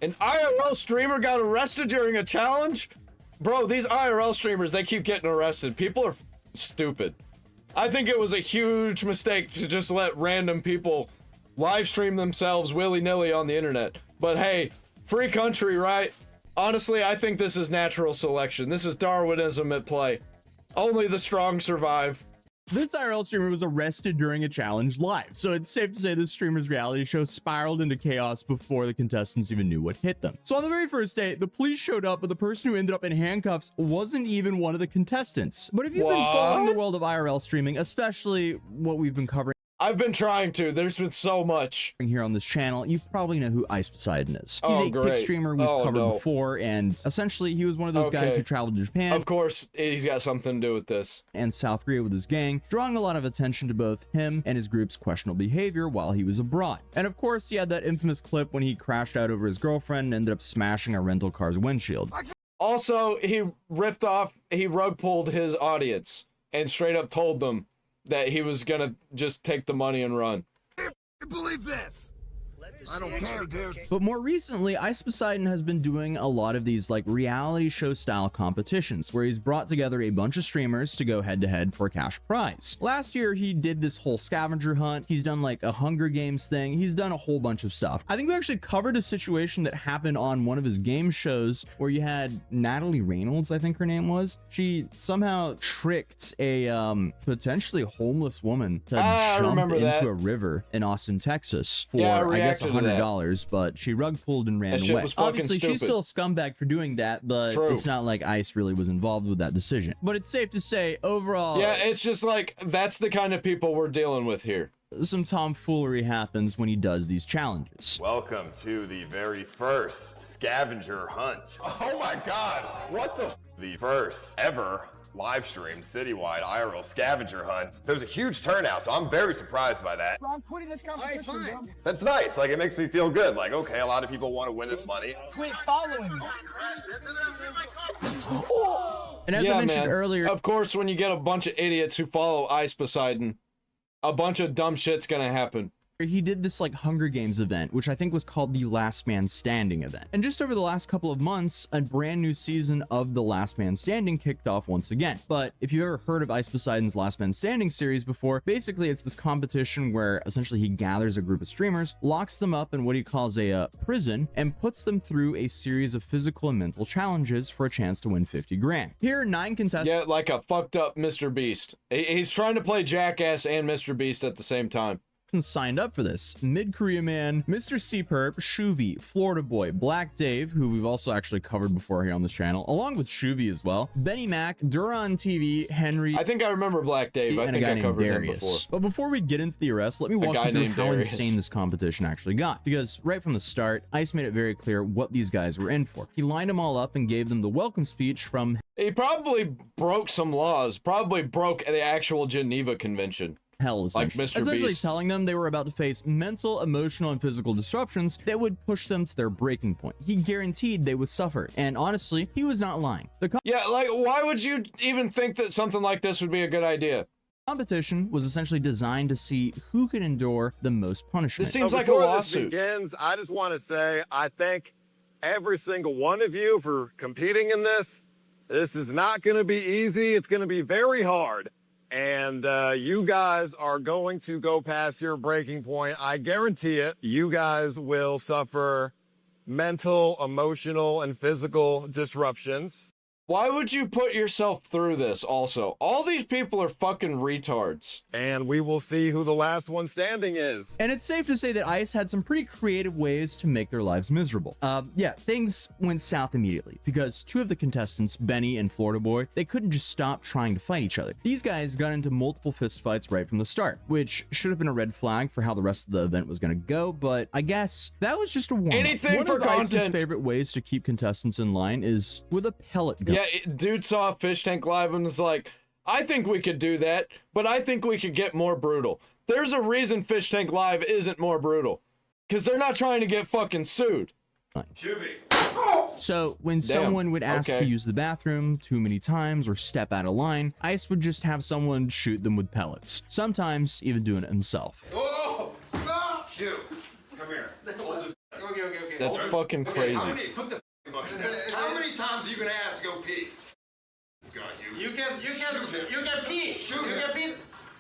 An IRL streamer got arrested during a challenge? Bro, these IRL streamers, they keep getting arrested. People are stupid. I think it was a huge mistake to just let random people live stream themselves willy-nilly on the internet. But hey, free country, right? Honestly, I think this is natural selection. This is Darwinism at play. Only the strong survive. This IRL streamer was arrested during a challenge live, so it's safe to say this streamer's reality show spiraled into chaos before the contestants even knew what hit them. So on the very first day, the police showed up, but the person who ended up in handcuffs wasn't even one of the contestants. But if you've been following the world of IRL streaming, especially what we've been covering, I've been trying to. There's been so much here on this channel, you probably know who Poseidon is. He's a kick streamer we've covered before, and essentially he was one of those guys who traveled to Japan. Of course, he's got something to do with this. And South Korea with his gang, drawing a lot of attention to both him and his group's questionable behavior while he was abroad. And of course, he had that infamous clip when he crashed out over his girlfriend and ended up smashing a rental car's windshield. Also, he rug pulled his audience and straight up told them that he was gonna just take the money and run. I believe this. I don't care, dude. But more recently, Poseidon has been doing a lot of these like reality show style competitions where he's brought together a bunch of streamers to go head to head for a cash prize. Last year, he did this whole scavenger hunt. He's done like a Hunger Games thing. He's done a whole bunch of stuff. I think we actually covered a situation that happened on one of his game shows where you had Natalie Reynolds, I think her name was. She somehow tricked a potentially homeless woman to jump into a river in Austin, Texas for I guess $100, but she rug pulled and ran away. Obviously, she's still a scumbag for doing that, but it's not like ICE really was involved with that decision. But it's safe to say, overall, yeah, it's just like that's the kind of people we're dealing with here. Some tomfoolery happens when he does these challenges. Welcome to the very first scavenger hunt. Oh my god, what the first ever live stream citywide IRL scavenger hunt. There was a huge turnout, so I'm very surprised by that. I'm quitting this competition, bro. That's nice. Like, it makes me feel good. Like, okay, a lot of people want to win this money. Quit following me. And as I mentioned earlier, of course, when you get a bunch of idiots who follow Poseidon, a bunch of dumb shit's gonna happen. He did this like Hunger Games event, which I think was called the Last Man Standing event. And just over the last couple of months, a brand new season of the Last Man Standing kicked off once again. But if you've ever heard of Poseidon's Last Man Standing series before, basically it's this competition where essentially he gathers a group of streamers, locks them up in what he calls a prison, and puts them through a series of physical and mental challenges for a chance to win 50 grand. Here are 9 contestants. Yeah, like a fucked up Mr. Beast. He's trying to play Jackass and Mr. Beast at the same time. Signed up for this: Mid-Korea Man, Mr. C-Perp, Shuvi, Florida Boy, Black Dave, who we've also actually covered before here on this channel, along with Shuvi as well, Benny Mac, Duran TV, Henry. I think I remember Black Dave. I think I covered him before. But before we get into the arrest, let me walk you through how insane this competition actually got. Because right from the start, ICE made it very clear what these guys were in for. He lined them all up and gave them the welcome speech from... He probably broke some laws, probably broke the actual Geneva Convention. Hell, like Mr. Essentially Beast. telling them they were about to face mental, emotional, and physical disruptions that would push them to their breaking point. He guaranteed they would suffer, and honestly, he was not lying. Yeah, like, why would you even think that something like this would be a good idea? Competition was essentially designed to see who could endure the most punishment. This seems like a lawsuit. Before this begins, I just want to say I thank every single one of you for competing in this. This is not going to be easy. It's going to be very hard. And you guys are going to go past your breaking point. I guarantee it. You guys will suffer mental, emotional, and physical disruptions. Why would you put yourself through this also? All these people are fucking retards. And we will see who the last one standing is. And it's safe to say that ICE had some pretty creative ways to make their lives miserable. Yeah, things went south immediately because 2 of the contestants, Benny and Florida Boy, they couldn't just stop trying to fight each other. These guys got into multiple fistfights right from the start, which should have been a red flag for how the rest of the event was going to go, but I guess that was just a warm-up. Anything for content. One of ICE's favorite ways to keep contestants in line is with a pellet gun. Yeah, dude saw Fish Tank Live and was like, I think we could do that, but I think we could get more brutal. There's a reason Fish Tank Live isn't more brutal. Because they're not trying to get fucking sued. So when someone would ask to use the bathroom too many times or step out of line, ICE would just have someone shoot them with pellets. Sometimes even doing it himself. Oh! No! Shoot! Come here. Hold this. Okay. That's fucking crazy. How many, put the bucket down. How many times are you gonna ask to go pee? You can pee. Shoot you can pee.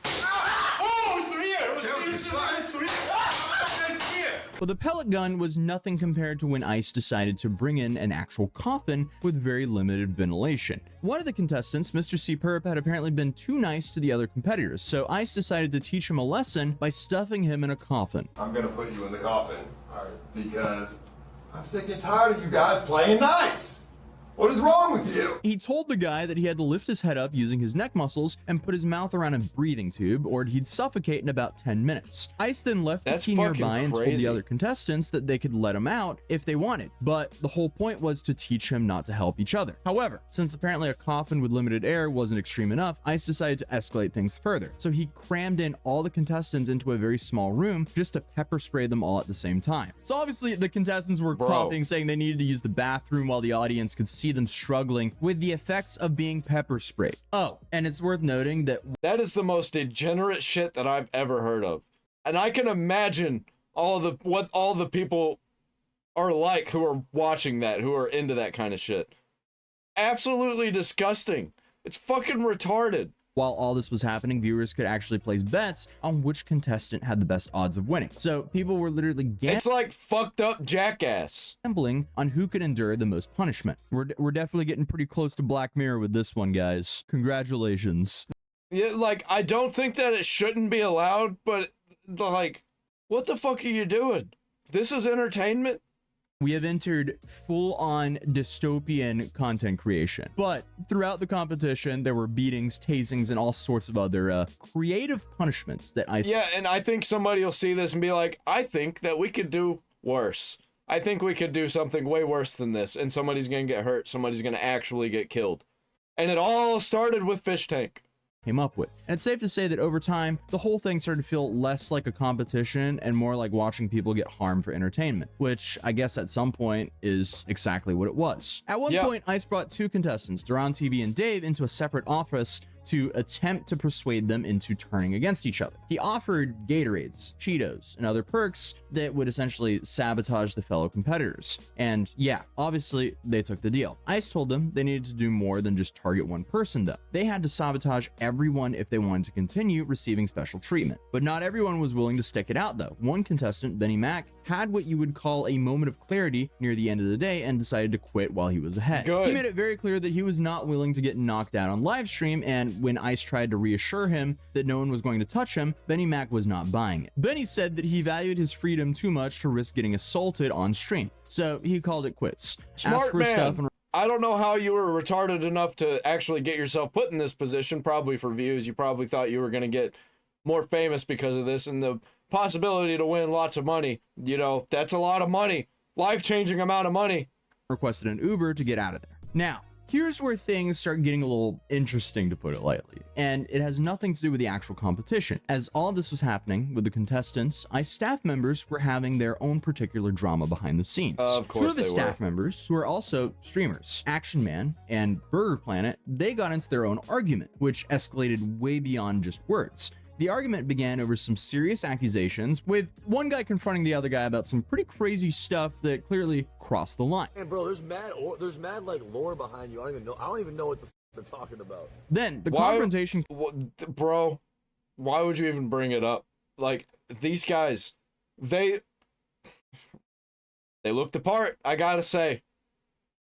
Oh, it's real. It's real. It's here. But the pellet gun was nothing compared to when Ice decided to bring in an actual coffin with very limited ventilation. One of the contestants, Mr. C. Perp, had apparently been too nice to the other competitors, so Ice decided to teach him a lesson by stuffing him in a coffin. I'm gonna put you in the coffin because I'm sick and tired of you guys playing nice. What is wrong with you? He told the guy that he had to lift his head up using his neck muscles and put his mouth around a breathing tube, or he'd suffocate in about 10 minutes. Ice then left the key nearby and told the other contestants that they could let him out if they wanted, but the whole point was to teach him not to help each other. However, since apparently a coffin with limited air wasn't extreme enough, Ice decided to escalate things further. So he crammed in all the contestants into a very small room just to pepper spray them all at the same time. So obviously the contestants were coughing, saying they needed to use the bathroom while the audience could see them struggling with the effects of being pepper sprayed. Oh, and it's worth noting that is the most degenerate shit that I've ever heard of. And I can imagine what all the people are like who are watching that, who are into that kind of shit. Absolutely disgusting. It's fucking retarded. while all this was happening, viewers could actually place bets on which contestant had the best odds of winning. So people were literally it's like fucked up jackass. Gambling on who could endure the most punishment. We're definitely getting pretty close to Black Mirror with this one, guys. Congratulations. Yeah, like, I don't think that it shouldn't be allowed, but, like, what the fuck are you doing? This is entertainment? We have entered full-on dystopian content creation. But throughout the competition, there were beatings, tasings, and all sorts of other creative punishments that Yeah, and I think somebody will see this and be like, I think that we could do worse. I think we could do something way worse than this, and somebody's gonna get hurt, somebody's gonna actually get killed. And it all started with Fish Tank. Came up with. And it's safe to say that over time, the whole thing started to feel less like a competition and more like watching people get harmed for entertainment, which I guess at some point is exactly what it was. At one point, Ice brought two contestants, Duran TV and Dave, into a separate office to attempt to persuade them into turning against each other. He offered Gatorades, Cheetos, and other perks that would essentially sabotage the fellow competitors. And yeah, obviously they took the deal. Ice told them they needed to do more than just target one person though. They had to sabotage everyone if they wanted to continue receiving special treatment. But not everyone was willing to stick it out though. One contestant, Benny Mac, had what you would call a moment of clarity near the end of the day and decided to quit while he was ahead. He made it very clear that he was not willing to get knocked out on live stream, and when Ice tried to reassure him that no one was going to touch him, Benny Mac was not buying it. Benny said that he valued his freedom too much to risk getting assaulted on stream, so he called it quits. Smart man. I don't know how you were retarded enough to actually get yourself put in this position, probably for views. You probably thought you were going to get more famous because of this, and the possibility to win lots of money. You know, that's a lot of money. Life-changing amount of money. Requested an Uber to get out of there. Now, here's where things start getting a little interesting, to put it lightly, and it has nothing to do with the actual competition. As all of this was happening with the contestants, Ice staff members were having their own particular drama behind the scenes. Of course they were. Two of the staff members, who are also streamers, Action Man and Burger Planet, they got into their own argument, which escalated way beyond just words. The argument began over some serious accusations, with one guy confronting the other guy about some pretty crazy stuff that clearly crossed the line. Man, bro, there's mad like lore behind you. I don't even know what the they're talking about. Then the confrontation. Bro, why would you even bring it up? Like, these guys, they look the part, I gotta say.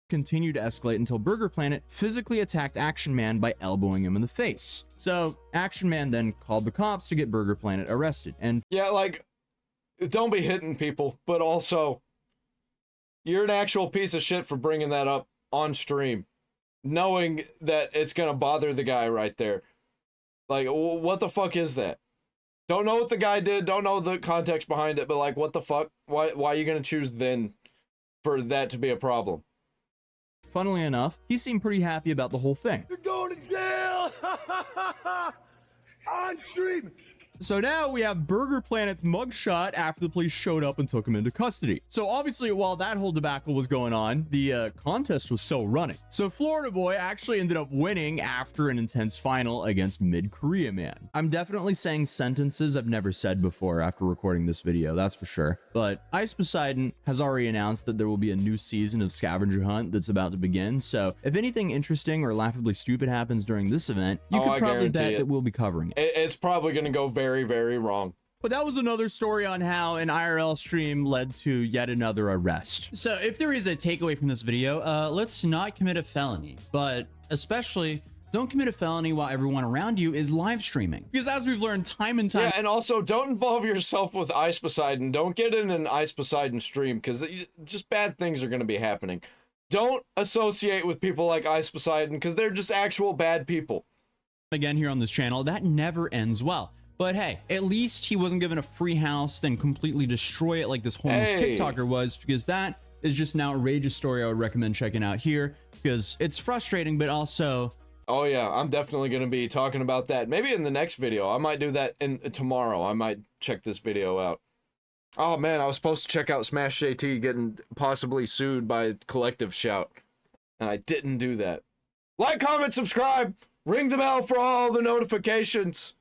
Continued to escalate until Burger Planet physically attacked Action Man by elbowing him in the face. So Action Man then called the cops to get Burger Planet arrested. And yeah, like, don't be hitting people, but also you're an actual piece of shit for bringing that up on stream, knowing that it's gonna bother the guy right there. Like, what the fuck is that? Don't know what the guy did, don't know the context behind it, but like, what the fuck? Why are you gonna choose then for that to be a problem? Funnily enough, he seemed pretty happy about the whole thing. You're going to jail! On stream! So now we have Burger Planet's mugshot after the police showed up and took him into custody. So obviously while that whole debacle was going on, the contest was still running. So Florida Boy actually ended up winning after an intense final against Mid-Korea Man. I'm definitely saying sentences I've never said before after recording this video, that's for sure. But Ice Poseidon has already announced that there will be a new season of Scavenger Hunt that's about to begin. So if anything interesting or laughably stupid happens during this event, you can probably bet that we'll be covering it. It's probably going to go very, very wrong. But that was another story on how an IRL stream led to yet another arrest. So if there is a takeaway from this video, let's not commit a felony, but especially don't commit a felony while everyone around you is live streaming. Because as we've learned time and time. Yeah, and also don't involve yourself with Ice Poseidon. Don't get in an Ice Poseidon stream because just bad things are going to be happening. Don't associate with people like Ice Poseidon because they're just actual bad people. Again, here on this channel, that never ends well. But hey, at least he wasn't given a free house, then completely destroy it like this homeless TikToker was, because that is just an outrageous story I would recommend checking out here, because it's frustrating, but also... Oh yeah, I'm definitely going to be talking about that. Maybe in the next video. I might do that tomorrow. I might check this video out. Oh man, I was supposed to check out Smash JT getting possibly sued by Collective Shout. And I didn't do that. Like, comment, subscribe, ring the bell for all the notifications.